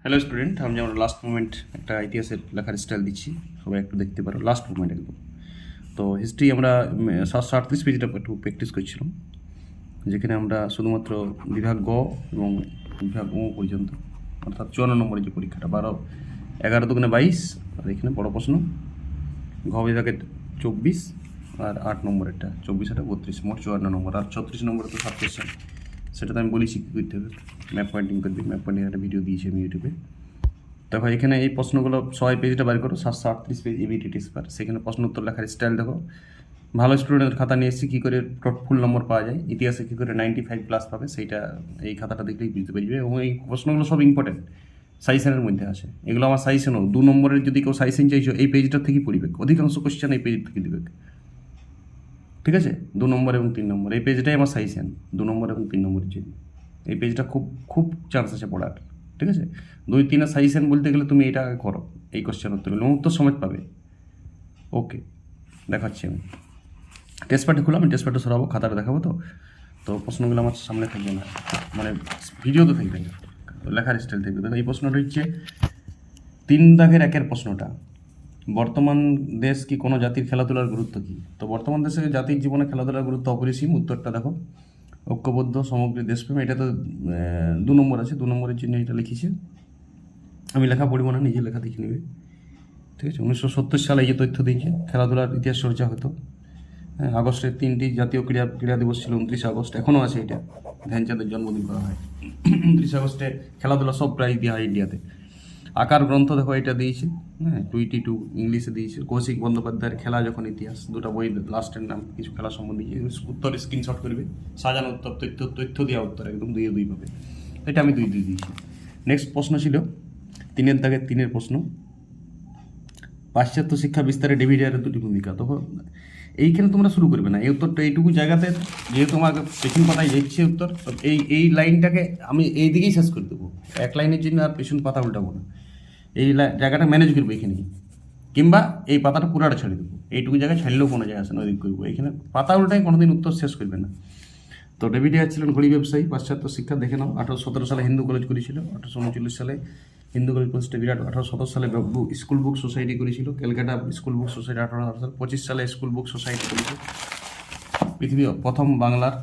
Hello student, আমি যেমন last movement একটা ইতিহাসের লেখার স্টাইল দিচ্ছি, সবাই একটু দেখতে পারো। লাস্ট মুভমেন্ট একদম। তো হিস্ট্রি আমরা 738 পেজটা একটু প্র্যাকটিস করছিলাম, যেখানে আমরা শুধুমাত্র বিভাগ গ এবং বিভাগ ও পর্যন্ত, অর্থাৎ 54 নম্বরের যে পরীক্ষাটা 11 দুগুণে 22, আর এখানে বড় প্রশ্ন ঘ বিভাগের 24 আর 8 নম্বরেরটা 24 আর 32, মোট 54 নম্বর। আর 36 নম্বরে তো 7 কোয়েশ্চেন, সেটা তো আমি বলেছি কী করতে হবে। ম্যাপ পয়েন্টিং করবি, ম্যাপ পয়েন্টিং একটা ভিডিও দিয়েছি আমি ইউটিউবে। দেখো এখানে এই প্রশ্নগুলো সবাই পেজটা বার করো, 738 পেজ এবিটি টেস্ট। সেখানে প্রশ্ন উত্তর লেখার স্টাইল দেখো। ভালো স্টুডেন্টের খাতা নিয়ে এসেছি কী করে ফুল নম্বর পাওয়া যায়, ইতিহাসে কী করে 95+ পাবে, সেইটা এই খাতাটা দেখলেই বুঝতে পারবে। এবং এই প্রশ্নগুলো সব ইম্পর্টেন্ট, সাইসেনের মধ্যে আছে। এগুলো আমার সাইসেনও 2 নম্বরের যদি কেউ সাইসেন চাইছো এই পেজটা থেকেই পড়িবে, অধিকাংশ কোশ্চেন এই পেজ থেকে দিবে। ঠিক আছে, 2 নম্বর এবং 3 নম্বর এই পেজটাই আমার সাইসেন, 2 নম্বর এবং 3 নম্বরের জন্য এই পেজটা খুব খুব চান্স আছে পড়ার। ঠিক আছে, 2-3 সাইসেন বলতে গেলে তুমি এটা করো, এই কোশ্চেন উত্তরগুলো উত্তর সমেত পাবে। ওকে, দেখাচ্ছি আমি টেস্ট প্যাডে খুলে, আমি টেস্ট প্যাডে সরাবো, খাতাটা দেখাবো। তো প্রশ্নগুলো আমার সামনে থাকবে না, মানে ভিডিও তো থাকবে না, লেখার স্টাইল থাকবে। দেখো এই প্রশ্নটা হচ্ছে 3 দাগের 1-এর প্রশ্নটা। বর্তমান দেশ কি কোনো জাতির খেলাধুলার গুরুত্ব কী? তো বর্তমান দেশে জাতির জীবনে খেলাধুলার গুরুত্ব অপরিসীম। উত্তরটা দেখো, ঐক্যবদ্ধ সমগ্রী দেশপ্রেম। এটা তো 2 নম্বর আছে, 2 নম্বরের জন্য এটা লিখেছে। আমি লেখা পড়ব না, নিজে লেখা দেখে নেবে। ঠিক আছে, 1970 সালে এই যে তথ্য দিয়েছে, খেলাধুলার ইতিহাস চর্চা হতো। হ্যাঁ, আগস্টের 3টি জাতীয় ক্রীড়া দিবস ছিল 29 আগস্ট, এখনও আছে এটা। ধ্যানচাঁদের জন্মদিন করা হয় 29 আগস্টে। খেলাধুলা সব প্রায় দেওয়া হয় ইন্ডিয়াতে। আকার গ্রন্থ দেখো এটা দিয়েছে, হ্যাঁ 22 ইংলিশে দিয়েছে। কৌশিক বন্দ্যোপাধ্যায়ের খেলা যখন ইতিহাস, 2টা বই, লাস্টের নাম কিছু খেলা সম্বন্ধে উত্তর স্ক্রিনশট করবে, সাজানো উত্তর, তথ্য দেওয়া উত্তর, একদম 2-2 পাবে। এটা আমি 2 দিয়েছি। নেক্সট প্রশ্ন ছিল 3-এর দাগের 3-এর প্রশ্ন, পাশ্চাত্য শিক্ষা বিস্তারে ডেভিড ইয়ারের 2টি ভূমিকা। তখন এইখানে তোমরা শুরু করবে না, এই উত্তরটা এইটুকু জায়গাতে, যেহেতু আমার পেছন পাতায় যাচ্ছে উত্তর, তো এই লাইনটাকে আমি এই দিকেই শেষ করে দেবো, এক লাইনের জন্য আর পেছন পাতা উল্টাবো না। এই জায়গাটা ম্যানেজ করবো এখানে, কিংবা এই পাতাটা পুরাটা ছেড়ে দেবো, এইটুকু জায়গায় ছাড়লেও কোনো জায়গা আছে না, ওইদিক করবো। এখানে পাতা উল্টাই কোনোদিন উত্তর শেষ করবে না। তো ডেভিড ইয়ার ছিলেন ঘড়ি ব্যবসায়ী। পাশ্চাত্য শিক্ষা দেখে নাও, 1817 সালে হিন্দু কলেজ করেছিল, 1839 সালে হিন্দু কলেজ প্রতিষ্ঠা বিরাট, 1817 সালে স্কুল বুক সোসাইটি করেছিল, ক্যালকাটা স্কুল বুক সোসাইটি 1818 সাল, 25 সালে স্কুল বুক সোসাইটি করেছে, পৃথিবী প্রথম বাংলার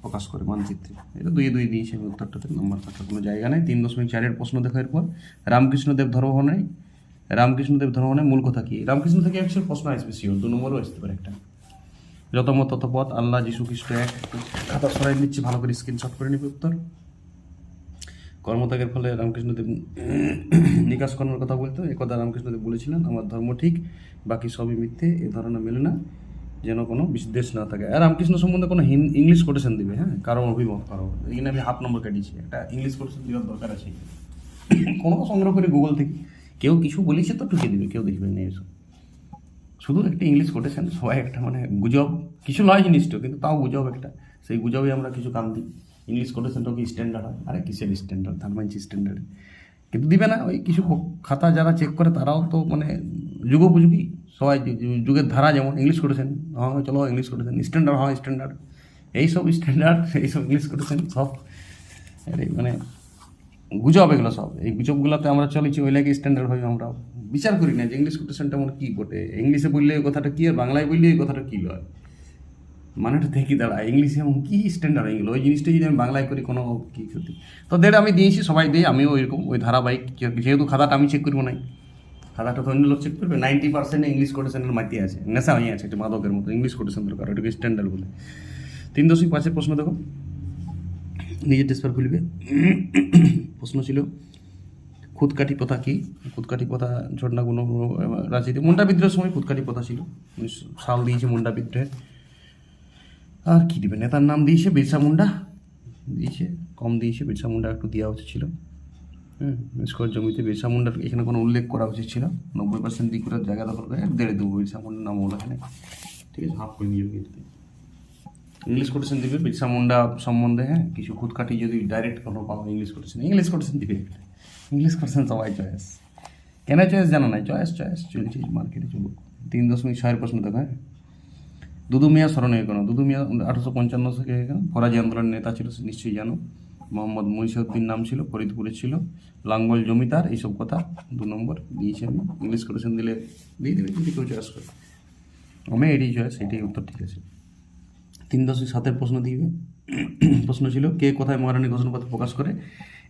প্রকাশ করে মানচিত্রে। এটা 2-2 দিয়েছে আমি উত্তরটাতে, নম্বর কাটার কোনো জায়গা নেই। 3.4-এর প্রশ্ন দেখা এরপর, রামকৃষ্ণদেব ধর্মহনায়, রামকৃষ্ণদেব ধর্মহনায় মূল কথা কি? রামকৃষ্ণ থেকে অ্যাকচুয়ালি প্রশ্ন আসবে শিওর, 2 নম্বরও আসতে পারে একটা। যত মত তত পথ, আল্লাহ যীশু খ্রিস্ট এক। খাতা সরাই নিচ্ছে, ভালো করে স্ক্রিনশট করে নিবে উত্তর। কর্মত্যাগের ফলে রামকৃষ্ণদেব নিকাশ কর্মের কথা বলতো, একদা রামকৃষ্ণদেব বলেছিলেন, আমার ধর্ম ঠিক, বাকি সবই মিথ্যে, এ ধারণা মেলে না, যেন কোনো বিদ্বেষ না থাকে। আর রামকৃষ্ণ সম্বন্ধে কোনো ইংলিশ কোটেশন দিবে, হ্যাঁ, কারো অভিমত কারো, এখানে আমি হাফ নম্বর কাটিয়েছি, একটা ইংলিশ কোটেশন দেওয়ার দরকার আছে। কোনো সংগ্রহ করে গুগল থেকে কেউ কিছু বলেছে তো ঠুকে দিবে, কেউ দেখবে না এসব, শুধু একটা ইংলিশ কোটেশন। সবাই একটা মানে গুজব, কিছু নয় জিনিসটা, কিন্তু তাও গুজব একটা, সেই গুজবে আমরা কিছু কাম দিই। ইংলিশ কোটেশনটাও কি স্ট্যান্ডার্ড হয়? আরে কিসের স্ট্যান্ডার্ড, ধান মানছি স্ট্যান্ডার্ড, কিন্তু দিবে না। ওই কিছু খাতা যারা চেক করে তারাও তো মানে যুগোপযোগী, সবাই যুগের ধারা, যেমন ইংলিশ কোটেশন, হ্যাঁ চলো ইংলিশ কোটেশন স্ট্যান্ডার্ড, হয় স্ট্যান্ডার্ড, এইসব স্ট্যান্ডার্ড, এইসব ইংলিশ কোটেশন সব মানে গুজব। এগুলো সব, এই গুজবগুলোতে আমরা চলেছি, ওই লাগে স্ট্যান্ডার্ড ভাবে আমরা বিচার করি না যে ইংলিশ কোটেশনটা আমার কী বটে, ইংলিশে বললে ওই কথাটা কী আর বাংলায় বললে ওই কথাটা কী লয়, মানেটা থেকে দাঁড়ায়। ইংলিশে এমন কী স্ট্যান্ডার্ড এগুলো, ওই জিনিসটা যদি আমি বাংলায় করি কোনো কী ক্ষতি। তো দেড় আমি দিয়েছি, সবাই দিই, আমিও ওইরকম ওই ধারাবাহিক, যেহেতু খাতাটা আমি চেক করবো নাই, খাতাটা তো অন্য লোক চেক করবে। 90% ইংলিশ কোটেশনের মাটিয়ে আছে, নেশা হয়ে আছে, একটা মাদকের মতো ইংলিশ কোটেশন দরকার, ওইটাকে স্ট্যান্ডার্ড বলে। 3.5-এর প্রশ্ন দেখো, নিজের টেস্পার খুলবে। প্রশ্ন ছিল খুদকাঠি প্রথা কি? খুদকাঠি প্রথা ঝর্ণাগুলো রাজনীতি, মুন্ডা বিদ্রোহের সময় খুদকাঠি প্রথা ছিল, 19 সাল দিয়েছে মুন্ডা বিদ্রোহে। আর কি দিবে, নেতার নাম দিয়েছে বিরসা মুন্ডা দিয়েছে, কম দিয়েছে, বিরসা মুন্ডা একটু দেওয়া উচিত ছিল। স্কোয়ার জমিতে বিরসা মুন্ডার এখানে কোনো উল্লেখ করা উচিত ছিল। 90% দিক করে জায়গা দখল করে 1.5 দেবো বিরসা মুন্ডার নাম হলো এখানে। ঠিক আছে, হাফ করে নিয়ে যাবে। ইংলিশ কোটেশন দিবে বিরসা মুন্ডা সম্বন্ধে, হ্যাঁ কিছু খুদকাঠি যদি ডাইরেক্ট কোনো পাবো ইংলিশ কোটেশন দিবে। ইংলিশ কোটেশন সবাই চয়েস, কেন চয়েস জানো নাই, চয়েস চলছে মার্কেটে, চলুক। 3.6-এর প্রশ্ন দেখো, হ্যাঁ দুদু মিয়া স্মরণীয় কেন? দুদু মিয়া 1855 থেকে ফরাজি আন্দোলনের নেতা ছিল, নিশ্চয়ই জানো। মোহাম্মদ মহিষউদ্দিন নাম ছিল, ফরিদপুরে ছিল, লাঙ্গল জমিদার, এইসব কথা 2 নম্বর দিয়েছি আমি। ইংলিশ কোটেশন দিলে দিয়ে দেবে যদি কেউ চয়েস করে। আমি এটাই চয়েস, এটাই উত্তর, ঠিক আছে। 3.7 প্রশ্ন দিবে। প্রশ্ন ছিল কে কোথায় মহারানী ঘোষণাপত্র প্রকাশ করে।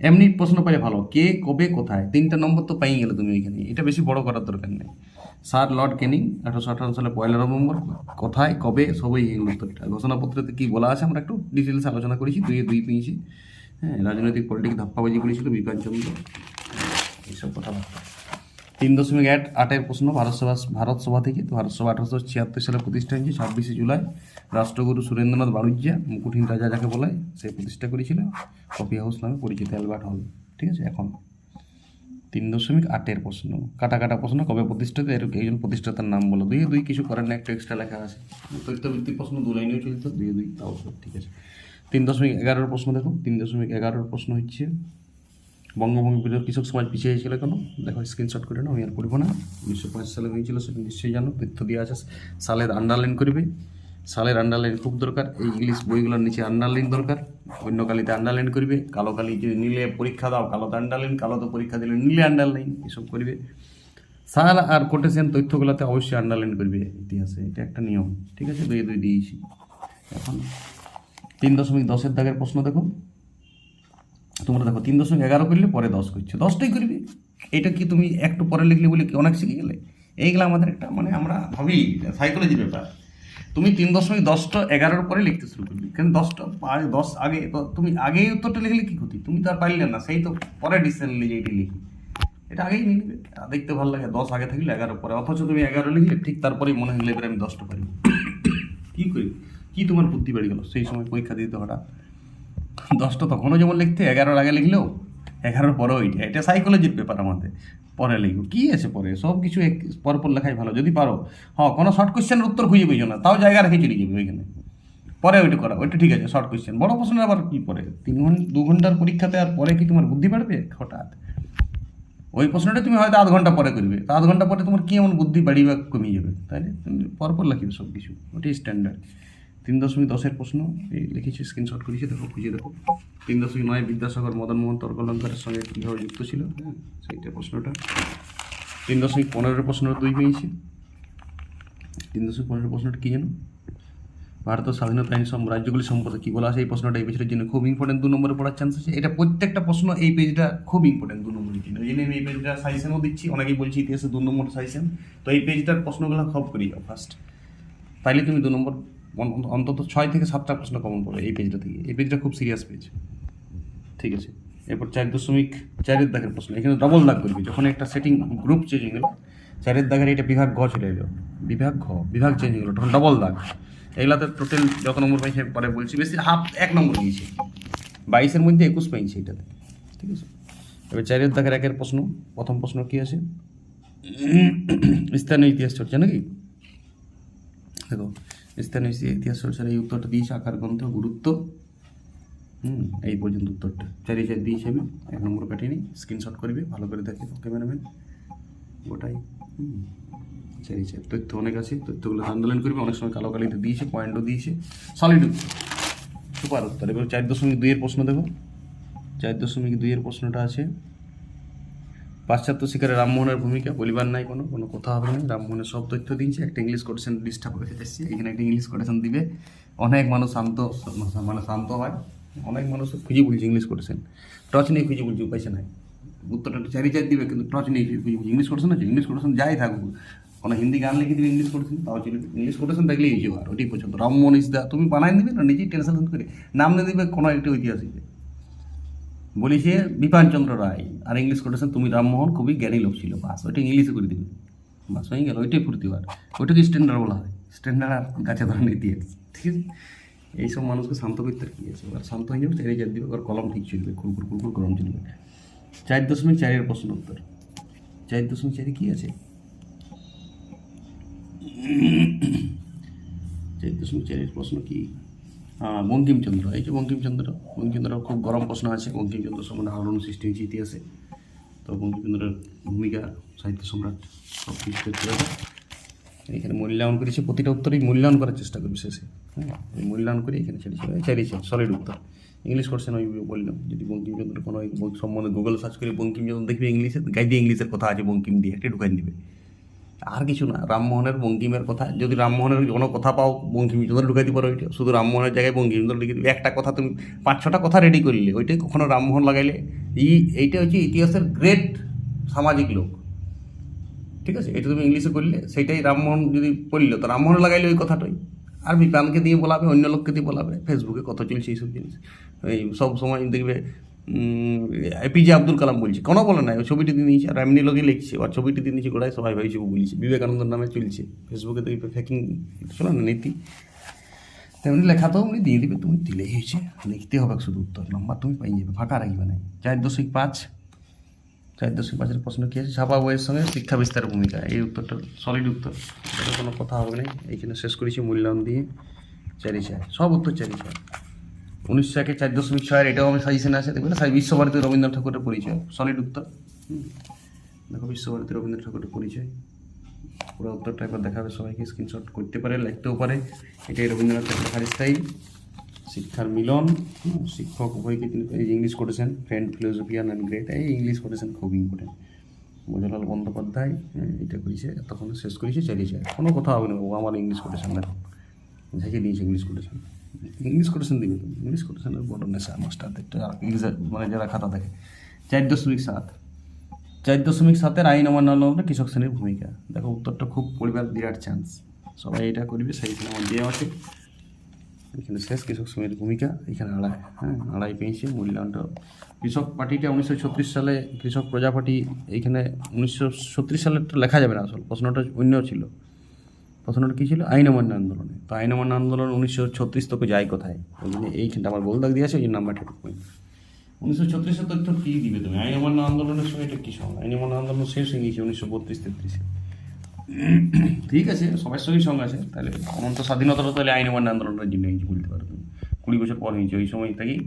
এমনি প্রশ্ন পাইলে ভালো, কে কবে কোথায়, 3টা নম্বর তো পাই গেলে তুমি ওইখানে, এটা বেশি বড় করার দরকার নেই। স্যার লর্ড ক্যানিং 1858 সালে 1 নভেম্বর, কোথায় কবে সবই এগুলো উত্তরটা। ঘোষণাপত্রতে কী বলা আছে আমরা একটু ডিটেলস আলোচনা করেছি, 2-2 পেয়েছি। হ্যাঁ, রাজনৈতিক পলিটিক ধাপ্পাবাজি করেছিল বিপিনচন্দ্র, এইসব কথাবার্তা। 3.8 প্রশ্ন ভারত সভা থেকে। তো ভারত সভা 1876 সালে প্রতিষ্ঠা হয়েছে। 26শে জুলাই রাষ্ট্রগুরু সুরেন্দ্রনাথ বাণিজ্য, মুকুটহীন রাজা যাকে বলে, সে প্রতিষ্ঠা করেছিল। কফি হাউস নামে পরিচিত, অ্যালবার্ট হল, ঠিক আছে। এখন 3.8 প্রশ্ন, কাটা প্রশ্ন, কবে প্রতিষ্ঠিত, এর একজন প্রতিষ্ঠাতার নাম বলো। 2-2 কিছু করেন না, একটু এক্সট্রা লেখা আছে। তথ্যভিত্তিক প্রশ্ন 2 লাইনেও চলত, 2-2 তাও ঠিক আছে। 3.11 প্রশ্ন দেখো। 3.11 প্রশ্ন হচ্ছে বঙ্গভঙ্গ কৃষক সমাজ পিছিয়ে ছিল কেন। দেখো স্ক্রিনশট করে নাও, আমি আর করবো না। 1905 সালে হয়েছিল, সেটা নিশ্চয়ই জানো, তথ্য দেওয়া আছে। সালের আন্ডারলাইন করবে, সালের আন্ডারলাইন খুব দরকার। এই ইংলিশ বইগুলোর নিচে আন্ডারলাইন দরকার, অন্য কালিতে আন্ডারলাইন করবে। কালো কালি যদি নীলে পরীক্ষা দাও, কালোতে আন্ডারলাইন, কালোতে পরীক্ষা দিলে নীলে আন্ডারলাইন, এসব করবে। সাল আর কোটেশন তথ্যগুলোতে অবশ্যই আন্ডারলাইন করবে ইতিহাসে, এটা একটা নিয়ম, ঠিক আছে। 2-2 দিয়েছি। এখন 3.10 দাগের প্রশ্ন দেখো। তোমরা দেখো 3.11 করলে পরে 10 করছে, 10টাই করবে। এটা কি তুমি একটু পরে লিখলে বলে কি অনেক শিখে গেলে? এইগুলো আমাদের একটা মানে আমরা ভাবি সাইকোলজির ব্যাপার। তুমি 3.10 পরে লিখতে শুরু করবে, কারণ 10 আগে তো তুমি আগেই উত্তরটা লিখলে কি ক্ষতি, তুমি তো আর পারলে না, সেই তো পরে ডিসিশন নিয়ে এইটা লিখি, এটা আগেই নিয়ে নেবে। দেখতে ভালো লাগে 10 আগে থাকলে 11 পরে, অথচ তুমি 11 লিখলে ঠিক তারপরেই মনে হলে এবার আমি 10টা পারি। কী করি, কি তোমার বুদ্ধি বেড়ে গেল সেই সময় পরীক্ষা দিতে হঠাৎ? 10টা তখনও যেমন লিখতে, 11 আগে লিখলেও 11 পরেও ওইটা, এটা সাইকোলজির ব্যাপার আমাদের। পরে লিখবো কী আছে পরে, সব কিছু পরপর লেখাই ভালো যদি পারো। হ্যাঁ, কোনো শর্ট কোয়েশ্চেনের উত্তর খুঁজে পেয়েছো না, তাও জায়গা রেখে চলে যাবে ওইখানে, পরে ওইটা করা, ওইটা ঠিক আছে। শর্ট কোয়েশ্চেন, বড় প্রশ্নের আবার কী পরে 2 ঘন্টার পরীক্ষাতে আর পরে কি তোমার বুদ্ধি বাড়বে হঠাৎ? ওই প্রশ্নটা তুমি হয়তো আধ ঘন্টা পরে করবে, তো আধ ঘন্টা পরে তোমার কি এমন বুদ্ধি বাড়ি বা কমিয়ে যাবে, তাই না? তুমি পরপর লিখবে সব কিছু, ওটাই স্ট্যান্ডার্ড। 3.10 প্রশ্ন এই লিখেছি, স্ক্রিনশট করেছি, দেখো খুঁজে দেখো। 3.9 বিদ্যাসাগর মদনমোহন তর্কলঙ্কারের সঙ্গে কীভাবে যুক্ত ছিল, হ্যাঁ সেইটা প্রশ্নটা। 3.15 প্রশ্ন 2 পেয়েছি। 3.15 প্রশ্নটা কী জানো? ভারতের স্বাধীনতা আইন রাজ্যগুলি সম্পর্কে কী বলা আছে, এই প্রশ্নটা এই পেজের জন্য খুব ইম্পর্টেন্ট, 2 নম্বরে পড়ার চান্স আছে। এটা প্রত্যেকটা প্রশ্ন এই পেজটা খুব ইম্পর্টেন্ট 2 নম্বরের জন্য, এই জন্য আমি এই পেজটা সাজেশনও দিচ্ছি। অনেকেই বলছি ইতিহাসে 2 নম্বর সাজেশন, তো এই পেজটার প্রশ্নগুলো খুব করি যাও ফার্স্ট, তাইলে তুমি 2 নম্বর অন্তত 6 থেকে 7টা প্রশ্ন কমন পড়ে এই পেজটা থেকে। এই পেজটা খুব সিরিয়াস পেজ, ঠিক আছে। এরপর 4.4 দাগের প্রশ্ন, এখানে ডবল দাগ করবি যখন একটা সেটিং গ্রুপ চেঞ্জ হয়ে গেল। 4 দাগের এটা বিভাগ ঘ চলে এলো, বিভাগ চেঞ্জ হয়ে গেলো, তখন ডবল দাগ। এগুলাতে টোটাল যত নম্বর পাইছে পরে বলছি, বেশি 1 নম্বর দিয়েছে, 22-এর মধ্যে 21 পাইছে এটাতে, ঠিক আছে। এবার 4 দাগের 1 প্রশ্ন, প্রথম প্রশ্ন কী আছে, স্থানীয় ইতিহাস চর্চা নাকি। দেখো স্থানীয় ইতিহাস চর্চার এই উত্তরটা দিয়েছে, আকার গ্রন্থ গুরুত্ব, এই পর্যন্ত উত্তরটা 4 দিয়েছে। আমি 1 নম্বর কাটিনি, স্ক্রিনশট করবে ভালো করে দেখে ক্যামেরাম্যান, ওটাই 4 তথ্য অনেক আছে, তথ্যগুলো আন্দোলন করবে। অনেক সময় কালো কালিতে দিয়েছে, পয়েন্টও দিয়েছে, সলিড উত্তর, সুপার উত্তর। এবার 4.2 প্রশ্ন দেখো। 4.2 প্রশ্নটা আছে, পাশ্চাত্য শিকারে রামমোহনের ভূমিকা বলিবার নাই, কোনো কথা হবে না, রামমোহনের সব তথ্য দিয়েছে। একটা ইংলিশ কোটেশন ডিস্টার্ব করে এসেছে, এখানে একটা ইংলিশ কোটেশন দিবে। অনেক মানুষ শান্ত হয়, অনেক মানুষ খুঁজে বলছে ইংলিশ কোটেশন, টচ নেই খুঁজে বলছে, উপায় নাই। উত্তরটা 4 দিবে, কিন্তু টচ নেই খুঁজে বলছে। ইংলিশ কোটেশন আছে, ইংলিশ কোটেশন যাই থাকুক, কোনো হিন্দি গান লিখে দিবে ইংলিশ কোটেশন, তাও চলবে। ইংলিশ কোটেশন দেখলেই ইজি, আর ওটাই পছন্দ। রামমোহন ইসদা তুমি বানাই দিবে না, নিজেই টেনশন করে নাম নিয়ে দিবে কোনো একটা ঐতিহাসিকে, বলিছে বিপিনচন্দ্র রায়, আর ইংলিশ কোটেশন তুমি রামমোহন খুবই জ্ঞানী লোক ছিল, বাস ওইটা ইংলিশে করে দিবে, বাস হয়ে গেল, ওইটাই ফুর্তিবার, ওইটাকে স্ট্যান্ডার্ড বলা হয়। স্ট্যান্ডার্ড আর গাছে ধরনের ইতিহাস, ঠিক আছে। এইসব মানুষকে শান্ত করতে আর কী আছে, এবার শান্ত হয়ে যাবে, 4 দিবে, ওর কলম ঠিক চলবে, কুরকুর কলম চলবে। 4.4 প্রশ্ন উত্তর। 4.4 কী আছে, 4.4 প্রশ্ন কি, বঙ্কিমচন্দ্র। এই যে বঙ্কিমচন্দ্র খুব গরম প্রশ্ন আছে। বঙ্কিমচন্দ্র সম্বন্ধে আলোড়ন সৃষ্টি হয়েছে ইতিহাসে, তো বঙ্কিমচন্দ্রের ভূমিকা, সাহিত্য সম্রাট, সব কিছু এখানে মূল্যায়ন করেছে। প্রতিটা উত্তরেই মূল্যায়ন করার চেষ্টা করবে শেষে, হ্যাঁ, মূল্যায়ন করে এখানে ছেড়েছে সলিড উত্তর। ইংলিশ করছেন ওই বললাম, যদি বঙ্কিমচন্দ্র কোনো সম্বন্ধে গুগল সার্চ করে বঙ্কিমচন্দ্র দেখবে ইংলিশে গাইডে ইংলিশের কথা আছে, বঙ্কিম দিয়ে একটু ঢুকাই দিবে, আর কিছু না। রামমোহনের বঙ্কিমের কথা, যদি রামমোহনের কোনো কথা পাও বঙ্কিমচন্দ্র ঢুকাই দিতে পারো, ওইটা শুধু রামমোহনের জায়গায় বঙ্কিমচন্দ্র লিখে দিবে। একটা কথা তুমি 5-6টা কথা রেডি করলে ওইটাই কখনো রামমোহন লাগাইলে, এইটা হচ্ছে ইতিহাসের গ্রেট সামাজিক লোক, ঠিক আছে। এটা তুমি ইংলিশে করলে সেইটাই রামমোহন যদি পড়লো তো রামমোহন লাগাইলে ওই কথাটাই, আর বিপানকে দিয়ে বলাবে, অন্য লোককে দিয়ে বলাবে। ফেসবুকে কত চলছে এইসব জিনিস, এই সব সময় দেখবে এপিজে আব্দুল কালাম বলছে, কোনো বলে নাই, ওই ছবিটি দিয়ে নিয়েছে আর এমনি লোকে লিখছে, আর ছবিটি দিয়ে নিয়েছে গোড়ায় সবাই ভাইছে বলিছে, বিবেকানন্দের নামে চলছে ফেসবুকে, দেখবে ফেকিং চলো না নীতি, তেমনি লেখা তো উনি দিয়ে দিবে, তুমি দিলেই হয়েছে, লিখতে হবে শুধু, উত্তর নাম্বার তুমি পাই যাবে, ফাঁকা রাখবে না। 4.5 4.5-এর প্রশ্ন কী আছে? ছাপা বইয়ের সঙ্গে শিক্ষা বিস্তারের ভূমিকা, এই উত্তরটা সলিড উত্তর, এটা কোনো কথা হবে না। এইখানে শেষ করেছি মূল্যায়ন দিয়ে 4 সব উত্তর 4। 1901 4.6, এটাও আমি সাজেশনে আছে, দেখবেন না, বিশ্বভারতী রবীন্দ্রনাথ ঠাকুরের পরিচয়, সলিড উত্তর। দেখো বিশ্বভারতী রবীন্দ্রনাথ ঠাকুরের পরিচয়, পুরো উত্তরটা একবার দেখাবে সবাইকে, স্ক্রিনশট করতে পারে, লিখতেও পারে। এটাই রবীন্দ্রনাথের লেখার স্টাইল। শিক্ষার মিলন, শিক্ষক উভয়কে তিনি ইংলিশ করেছেন, ফ্রেন্ড, ফিলোসফিয়ান অ্যান্ড গ্রেট, এই ইংলিশ করেছেন, খুব ইম্পর্টেন্ট। মজুলাল বন্দ্যোপাধ্যায় এটা করেছে, তখন শেষ করেছে 4, কোনো কথা হবে না, ও আমার ইংলিশ করেছেন, দেখো ঝাঁকিয়ে দিয়েছে ইংলিশ করেছেন, ইংলিশ করেছেন দিবে তো, ইংলিশ করেছেনের বড় নেশা মাস্টারদের, ইংলিশ মানে যারা খাতা দেখে। 4.7 4.7-এর আইন অমান্য কৃষক শ্রেণীর ভূমিকা, দেখো উত্তরটা খুব পরিবার বিরাট চান্স, সবাই এটা করবে, সেই আমার দিয়ে আছে। এখানে শেষ কৃষক শ্রেণীর ভূমিকা, এখানে 2.5 পেয়েছে মূল্যায়নটা। কৃষক পার্টিটা 1936 সালে, কৃষক প্রজা পার্টি এইখানে 1936 সালেরটা লেখা যাবে না, আসল প্রশ্নটা অন্য ছিল। প্রশ্নটা কী ছিল? আইন অমান্য আন্দোলনে। তো আইন অমান্য আন্দোলন 1936 তোকে যায় কোথায়? ওই জন্য এইখানটা আমার গোল দাগ দিয়ে আছে, এই নাম্বারটা একটু পয়েন্ট। 1936-এর তথ্য কী দিবে তুমি? আইন অমান্য আন্দোলনের সময় এটা কী সময়? আইন অমান্য আন্দোলন শেষ হয়ে গিয়েছে 1932-33-এ। ঠিক আছে, সবার সঙ্গেই সঙ্গে আছে, তাহলে অনন্ত স্বাধীনতাটা তাহলে আইন অমান্য আন্দোলনের জন্য হয়েছে বলতে পারো তুমি, 20 বছর পর হয়েছে, ওই সময় থেকেই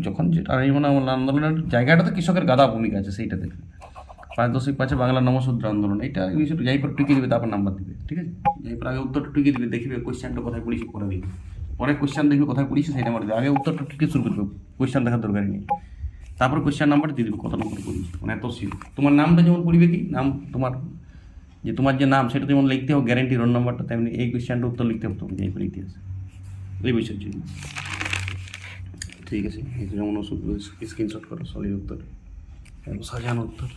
যখন যেটা আইন অমান্য আন্দোলনের জায়গাটাতে কৃষকের গাদা ভূমিকা আছে, সেইটা দেখবে। 5.5 বাংলা নমশূদ্র আন্দোলন, এইটা বিষয়টা যাই পর টুকিয়ে দেবে, তারপর নাম্বার দিবে, ঠিক আছে। যাই পর আগে উত্তরটা টুকিয়ে দিবে, দেখবে কোয়েশ্চেনটা কোথায় পড়েছি পরে দিবে, পরে কোয়েশ্চেন দেখবে কোথায় পড়েছি সেটা আমার দেবে, আগে উত্তরটা টুকিয়ে শুরু করবে, কোয়েশ্চেন দেখার দরকার নেই, তারপর কোয়েশ্চেন নাম্বারটা দিয়ে দেবে কত নম্বর পড়েছি, মানে এত সিল। তোমার নামটা যেমন পড়বে, কি নাম তোমার, যে তোমার যে নাম সেটা যেমন লিখতে হবে গ্যারেন্টি, রোল নাম্বারটা, তেমনি এই কোয়েশ্চেনটা উত্তর লিখতে হবে তোমাকে, যাই করে ইতিহাস এই বিষয়ের জন্য, ঠিক আছে। এই যেমন স্ক্রিনশট করো সলিড উত্তর, সাজানো উত্তর,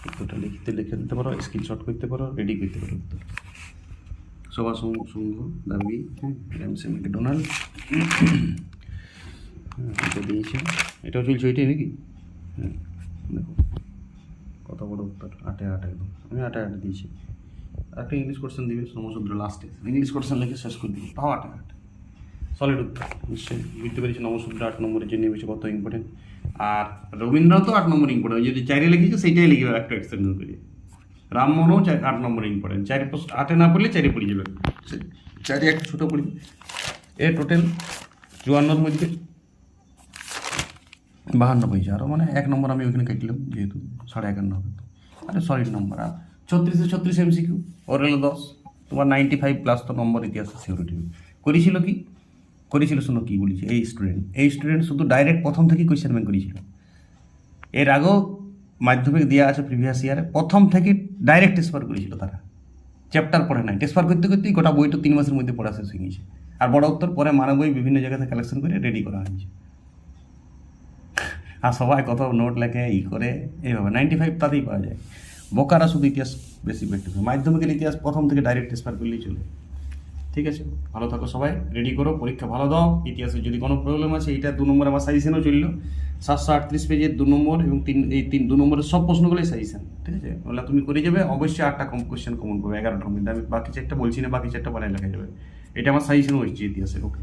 উত্তরটা লিখে দিতে পারো, স্ক্রিনশট করতে পারো, রেডি করতে পারো উত্তর। সভা সংঘ দাবি, এমসি ম্যাকডোনাল্ড, এটা দিয়েছে, এটাও চলছে ওইটাই নাকি, দেখো কত বড় উত্তর, 8 একদম, আমি 8 দিয়েছি। একটা ইংলিশ কোশ্চেন দিবে সমসুদ্র লাস্টে, ইংলিশ কোশ্চেন লিখে শেষ করে দিবে, তাও 8 সলিড উত্তর। নিশ্চয়ই বুঝতে পেরেছি নমসূদ্র 8 নম্বরের জন্য বেশি কত ইম্পর্টেন্ট, আর রবীন্দ্রনাথও 8 নম্বর ইম্পর্টেন্ট, যদি 4 লিখেছে সেইটাই লিখবে একটা এক্সটেন্ড করে। রামমোহনও 8 নম্বর ইম্পর্টেন্ট, 8 না পড়লে 4 পড়ে যাবে, 4 একটা ছোটো পড়বে। এ টোটাল 54-র মধ্যে 52 পেয়েছে, আরও মানে 1 নম্বর আমি ওইখানে কাটলাম, যেহেতু 51.5 হবে, আরে সলিড নম্বর। আর 36 MCQ, ওর হলো 10, তোমার 95+ তো নম্বর ইতিহাসে সিকিউরিটি করেছিল শোনো কী বলেছি। এই স্টুডেন্ট শুধু ডাইরেক্ট প্রথম থেকেই কোয়েশ্চেন ব্যাংক করেছিল, এর আগেও মাধ্যমিক দেওয়া আছে প্রিভিয়াস ইয়ারে, প্রথম থেকে ডাইরেক্ট টেস্টপার করেছিল তারা, চ্যাপ্টার পড়ে নাই, টেস্টপার করতে করতেই গোটা বইটা 3 মাসের মধ্যে পড়া শেষ হয়ে গেছে। আর বড় উত্তর পরে মানে বই বিভিন্ন জায়গা থেকে কালেকশন করে রেডি করা হয়েছে, আর সবাই কত নোট লেখে করে, এইভাবে 95 তাতেই পাওয়া যায়। বোকারা শুধু ইতিহাস বেশি প্র্যাকটিস হয়, মাধ্যমিকের ইতিহাস প্রথম থেকে ডাইরেক্ট টেস্টপার করলেই চলে, ঠিক আছে। ভালো থাকো সবাই, রেডি করো, পরীক্ষা ভালো দাও। ইতিহাসে যদি কোনো প্রবলেম আছে, এইটা 2 নম্বর আমার সাজেশনও চলল, 738 পেজের 2 নম্বর এবং 2 নম্বরের সব প্রশ্নগুলোই সাজেশন, ঠিক আছে। ওগুলো তুমি করে যাবে, অবশ্যই 8টা কোয়েশ্চেন কমন পাবে 11টার মধ্যে, আমি বাকি 4টা বলছি না, বাকি 4টা বানায় লেখা যাবে, এটা আমার সাজেশনও হচ্ছে ইতিহাসের, ওকে।